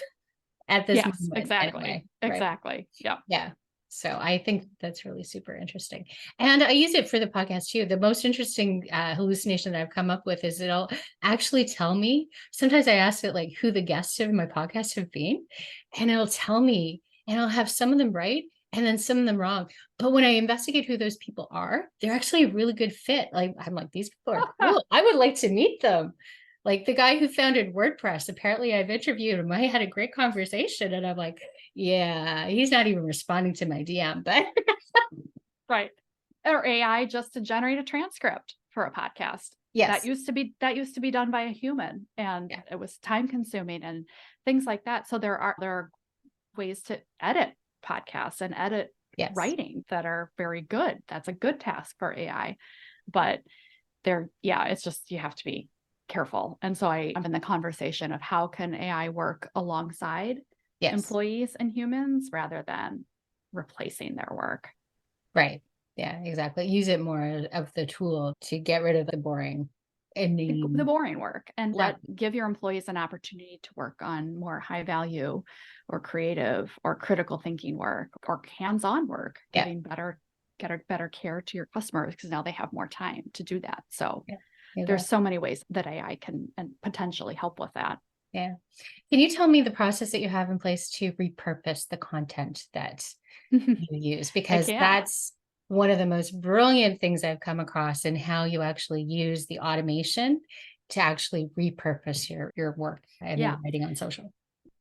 at this Yes, moment exactly. anyway. Right. Exactly. Yeah. Yeah. So I think that's really super interesting. And I use it for the podcast too. The most interesting hallucination that I've come up with is it'll actually tell me. Sometimes I ask it like who the guests of my podcast have been, and it'll tell me, and I'll have some of them right and then some of them wrong. But when I investigate who those people are, they're actually a really good fit. Like I'm like, these people are cool. I would like to meet them. Like the guy who founded WordPress, apparently I've interviewed him. I had a great conversation and I'm like, yeah, he's not even responding to my DM, but Right. Or AI just to generate a transcript for a podcast. yes. That used to be done by a human, and Yeah. it was time consuming and things like that. So there are ways to edit podcasts and edit Yes. writing that are very good. That's a good task for AI. But it's just you have to be careful. And so I'm in the conversation of how can AI work alongside Yes. employees and humans rather than replacing their work. Right. Yeah, exactly. Use it more of the tool to get rid of the boring and The boring work, and Yeah. give your employees an opportunity to work on more high value or creative or critical thinking work or hands-on work, Yeah. giving better care to your customers because now they have more time to do that. So Yeah. there's so many ways that AI can and potentially help with that. Yeah. Can you tell me the process that you have in place to repurpose the content that you use? I Because can. that's one of the most brilliant things I've come across in how you actually use the automation to actually repurpose your work and Yeah. your writing on social.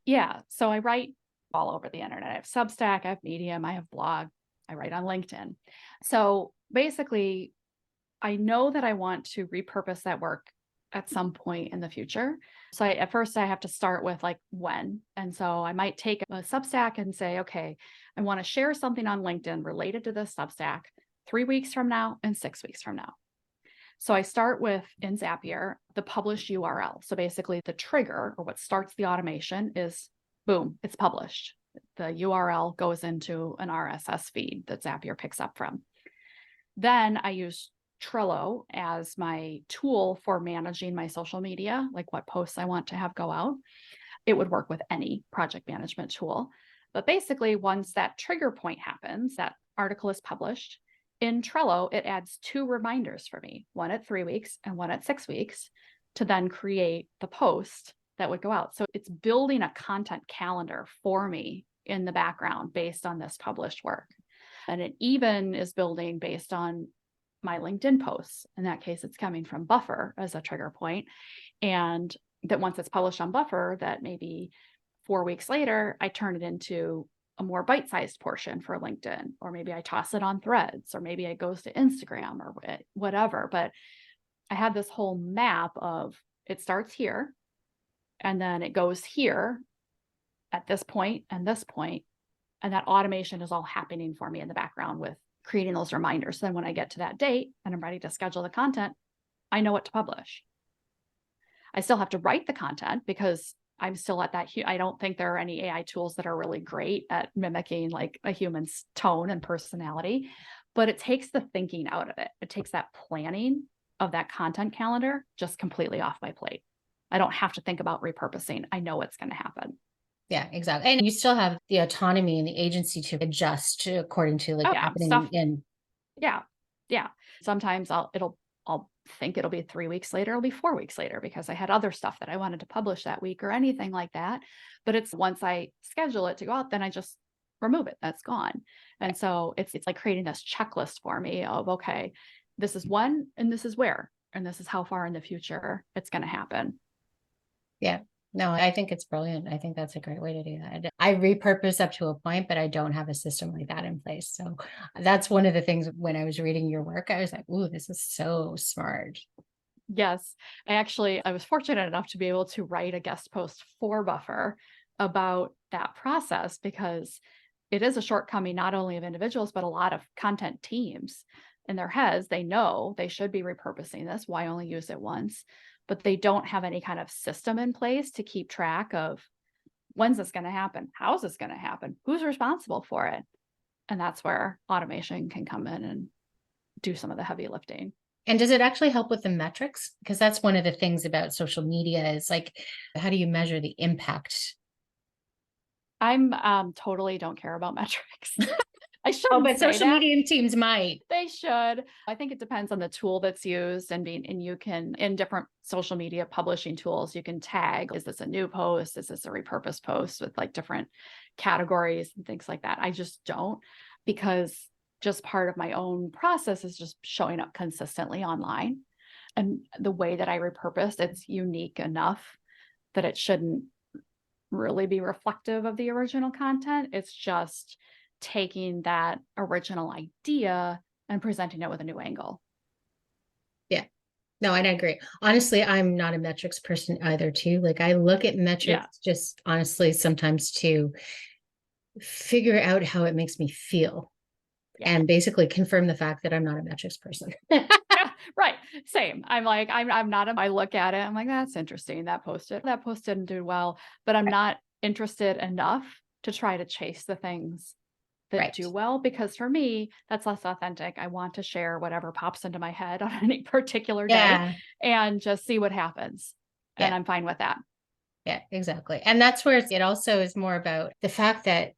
Yeah. So I write all over the internet. I have Substack, I have Medium, I have blog, I write on LinkedIn. So basically, I know that I want to repurpose that work at some point in the future. So at first I have to start with like when. And so I might take a Substack and say, okay, I want to share something on LinkedIn related to this Substack 3 weeks from now and 6 weeks from now. So I start with in Zapier, the published URL. So basically the trigger or what starts the automation is boom, it's published. The URL goes into an RSS feed that Zapier picks up from. Then I use Trello as my tool for managing my social media, like what posts I want to have go out. It would work with any project management tool. But basically, once that trigger point happens, that article is published, in Trello, it adds 2 reminders for me, one at 3 weeks and one at 6 weeks, to then create the post that would go out. So it's building a content calendar for me in the background based on this published work. And it even is building based on my LinkedIn posts. In that case, it's coming from Buffer as a trigger point. And that once it's published on Buffer, that maybe 4 weeks later, I turn it into a more bite-sized portion for LinkedIn, or maybe I toss it on Threads, or maybe it goes to Instagram or whatever. But I have this whole map of it starts here, and then it goes here at this point and this point, and that automation is all happening for me in the background with creating those reminders. So then when I get to that date and I'm ready to schedule the content, I know what to publish. I still have to write the content because I'm still at that. I don't think there are any AI tools that are really great at mimicking like a human's tone and personality, but it takes the thinking out of it. It takes that planning of that content calendar just completely off my plate. I don't have to think about repurposing. I know what's going to happen. Yeah, exactly. And you still have the autonomy and the agency to adjust to according to like Oh what's yeah, happening stuff. in. Yeah, yeah. Sometimes I'll think it'll be 3 weeks later, it'll be 4 weeks later because I had other stuff that I wanted to publish that week or anything like that. But it's once I schedule it to go out, then I just remove it. That's gone. And so it's like creating this checklist for me of okay, this is when and this is where and this is how far in the future it's going to happen. Yeah. No, I think it's brilliant. I think that's a great way to do that. I repurpose up to a point, but I don't have a system like that in place. So that's one of the things when I was reading your work, I was like, ooh, this is so smart. Yes, I was fortunate enough to be able to write a guest post for Buffer about that process because it is a shortcoming not only of individuals, but a lot of content teams in their heads. They know they should be repurposing this. Why only use it once? But they don't have any kind of system in place to keep track of when's this going to happen? How's this going to happen? Who's responsible for it? And that's where automation can come in and do some of the heavy lifting. And does it actually help with the metrics? Because that's one of the things about social media is like, how do you measure the impact? I'm totally don't care about metrics. I Oh, shouldn't but say social that. media teams might. They should. I think it depends on the tool that's used and you can in different social media publishing tools, you can tag, is this a new post? Is this a repurposed post with like different categories and things like that? I just don't because just part of my own process is just showing up consistently online. And the way that I repurpose, it's unique enough that it shouldn't really be reflective of the original content. It's just taking that original idea and presenting it with a new angle. Yeah. No, and I agree. Honestly, I'm not a metrics person either, too. Like I look at Yeah. metrics just honestly sometimes to figure out how it makes me feel Yeah. and basically confirm the fact that I'm not a metrics person. Yeah, right. Same. I'm like, I'm not, I look at it. I'm like, that's interesting. That post didn't do well, but I'm not interested enough to try to chase the things that Right. do well because for me that's less authentic. I want to share whatever pops into my head on any particular day Yeah. and just see what happens, and Yeah. I'm fine with that. Yeah, exactly. And that's where it also is more about the fact that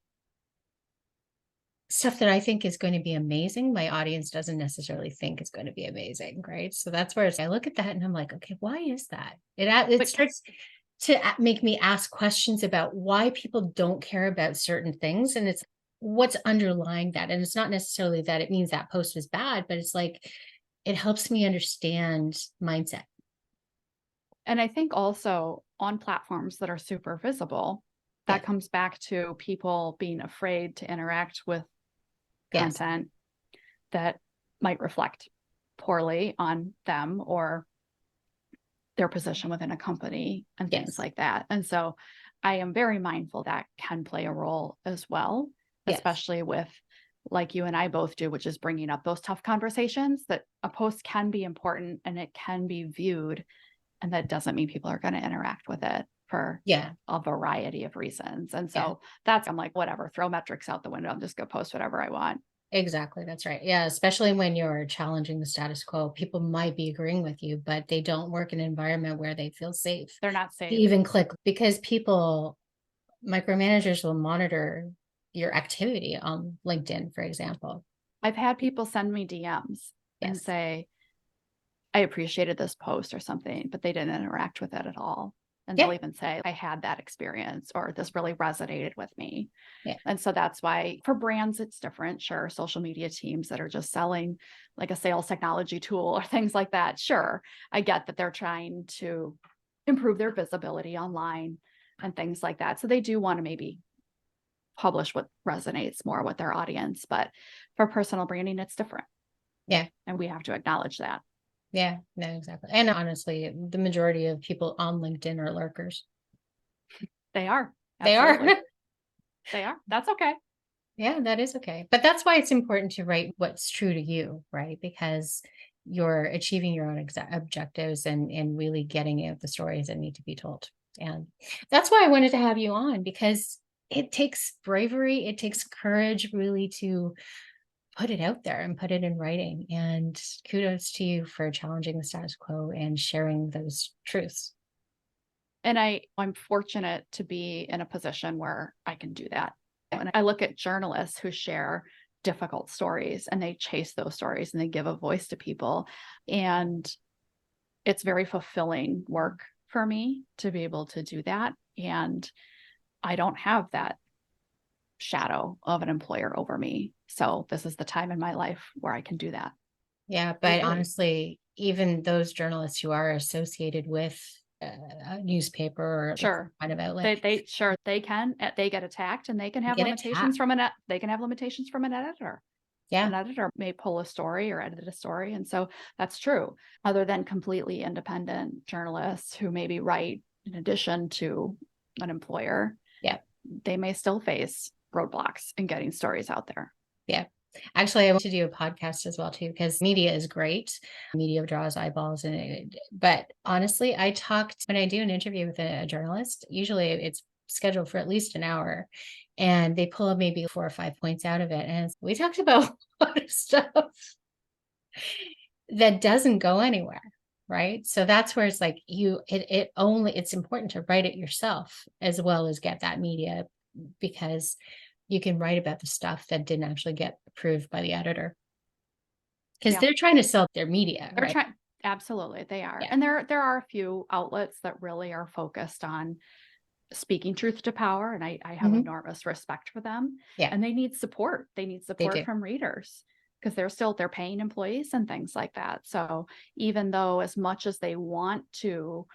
stuff that I think is going to be amazing, my audience doesn't necessarily think is going to be amazing, right? So that's where I look at that and I'm like, okay, why is that? It But starts to make me ask questions about why people don't care about certain things, and it's what's underlying that. And it's not necessarily that it means that post was bad, but it's like it helps me understand mindset. and I think also on platforms that are super visible, that comes back to people being afraid to interact with Yes. content that might reflect poorly on them or their position within a company and things Yes. like that. And so I am very mindful that can play a role as well, Yes. especially with like you and I both do, which is bringing up those tough conversations that a post can be important and it can be viewed. And that doesn't mean people are going to interact with it for Yeah. a variety of reasons. And Yeah. so I'm like, whatever, throw metrics out the window. I'm just going to post whatever I want. Exactly. That's right. Yeah. Especially when you're challenging the status quo, people might be agreeing with you, but they don't work in an environment where they feel safe They're not to safe. even click because micromanagers will monitor your activity on LinkedIn, for example. I've had people send me DMs and Yes. say, I appreciated this post or something, but they didn't interact with it at all. And Yeah. they'll even say, I had that experience or this really resonated with me. Yeah. And so that's why for brands, it's different. Sure. Social media teams that are just selling like a sales technology tool or things like that. Sure. I get that they're trying to improve their visibility online and things like that. So they do want to maybe publish what resonates more with their audience. But for personal branding, it's different. Yeah. And we have to acknowledge that. Yeah. No, exactly. And honestly, the majority of people on LinkedIn are lurkers. They are. They are. Absolutely. They are. That's okay. Yeah, that is okay. But that's why it's important to write what's true to you, right? Because you're achieving your own objectives and really getting out the stories that need to be told. And that's why I wanted to have you on because it takes bravery, it takes courage really to put it out there and put it in writing. And kudos to you for challenging the status quo and sharing those truths. And I'm fortunate to be in a position where I can do that. And I look at journalists who share difficult stories and they chase those stories and they give a voice to people. And it's very fulfilling work for me to be able to do that. And I don't have that shadow of an employer over me. So this is the time in my life where I can do that. Yeah, but honestly, even those journalists who are associated with a newspaper or Sure. kind of outlet, They sure they can they get attacked and they can have get limitations attacked. from they can have limitations from an editor. Yeah, An editor may pull a story or edit a story. And so that's true. Other than completely independent journalists who maybe write in addition to an employer, yeah, they may still face roadblocks in getting stories out there. yeah. Actually, I want to do a podcast as well too because media is great. Media draws eyeballs, but honestly, I talked when I do an interview with a journalist. Usually, it's scheduled for at least an hour, and they pull maybe 4 or 5 points out of it, and we talked about a lot of stuff that doesn't go anywhere. Right. So that's where it's like it's important to write it yourself as well as get that media because you can write about the stuff that didn't actually get approved by the editor because Yeah. they're trying to sell their media, They're right? trying absolutely they are. Yeah. And there are a few outlets that really are focused on speaking truth to power. And I have Mhm. enormous respect for them. Yeah, And they need support. They need they support do. from readers because they're paying employees and things like that. So even though as much as they want to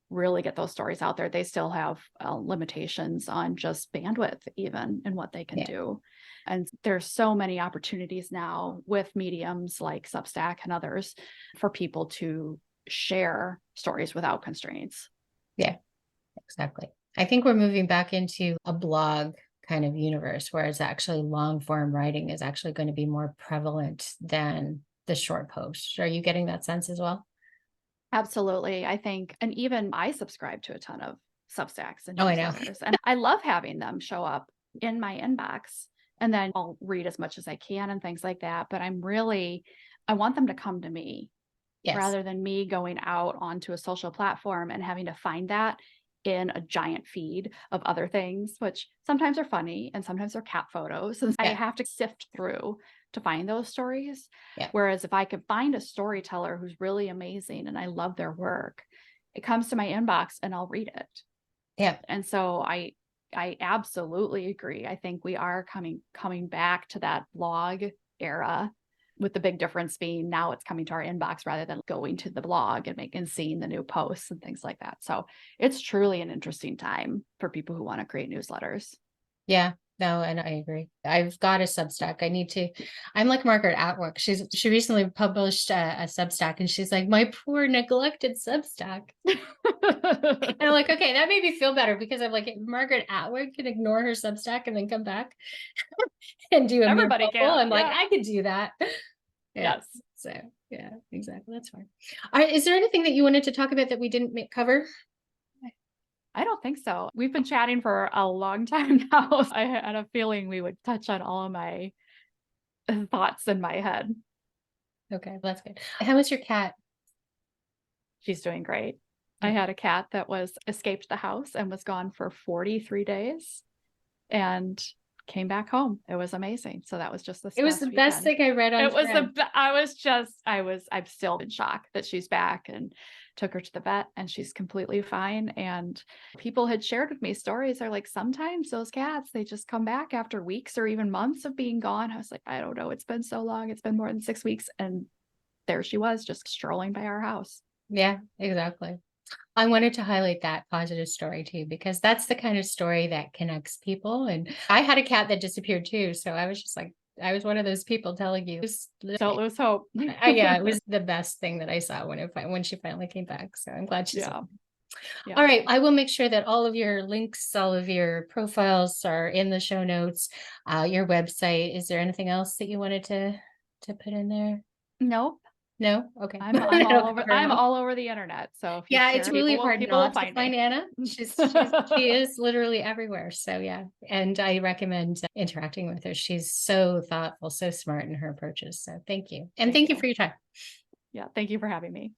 really get those stories out there, they still have limitations on just bandwidth even and what they can Yeah. do. And there's so many opportunities now with mediums like Substack and others for people to share stories without constraints. Yeah, exactly. I think we're moving back into a blog kind of universe where it's actually long form writing is actually going to be more prevalent than the short posts. Are you getting that sense as well? Absolutely. I think, and even I subscribe to a ton of Substacks and Oh, I know. newsletters, and I love having them show up in my inbox. And then I'll read as much as I can and things like that. But I want them to come to me Yes. rather than me going out onto a social platform and having to find that in a giant feed of other things, which sometimes are funny and sometimes are cat photos. And I Yeah. have to sift through to find those stories. Yeah. Whereas if I could find a storyteller who's really amazing and I love their work, it comes to my inbox and I'll read it. Yeah. And so I absolutely agree. I think we are coming back to that blog era with the big difference being now it's coming to our inbox rather than going to the blog and seeing the new posts and things like that. So it's truly an interesting time for people who want to create newsletters. Yeah, no, and I agree. I've got a Substack. I'm like Margaret Atwood. She recently published a Substack and she's like, my poor neglected Substack. And I'm like, okay, that made me feel better because I'm like, Margaret Atwood can ignore her Substack and then come back and do a mere Everybody bubble. can. I'm like, Yeah. I could do that. Yeah. Yes. So yeah, exactly. That's fine. All right. Is there anything that you wanted to talk about that we didn't cover? I don't think so. We've been chatting for a long time now. I had a feeling we would touch on all of my thoughts in my head. Okay, that's good. How was your cat? She's doing great. I Yeah. had a cat that was escaped the house and was gone for 43 days and came back home. It was amazing. So that was just this It was past the best weekend. thing I read on It was Thread. I'm still in shock that she's back, and took her to the vet and she's completely fine. And people had shared with me stories. They're like, sometimes those cats, they just come back after weeks or even months of being gone. I was like, I don't know. It's been so long. It's been more than 6 weeks. And there she was, just strolling by our house. Yeah, exactly. I wanted to highlight that positive story too, because that's the kind of story that connects people. And I had a cat that disappeared too. So I was just like, I was one of those people telling you, Don't lose hope. yeah, it was the best thing that I saw when she finally came back. So I'm glad she's Yeah. Yeah. All right. I will make sure that all of your links, all of your profiles are in the show notes, your website. Is there anything else that you wanted to put in there? Nope. No? Okay. I'm That'll all over cover 'em I'm all. all over the internet. So if you Yeah, it's share, really hard people will not to find find me. Anna. She is literally everywhere. So yeah, and I recommend interacting with her. She's so thoughtful, so smart in her approaches. So thank you. And thank you for your time. Yeah. Thank you for having me.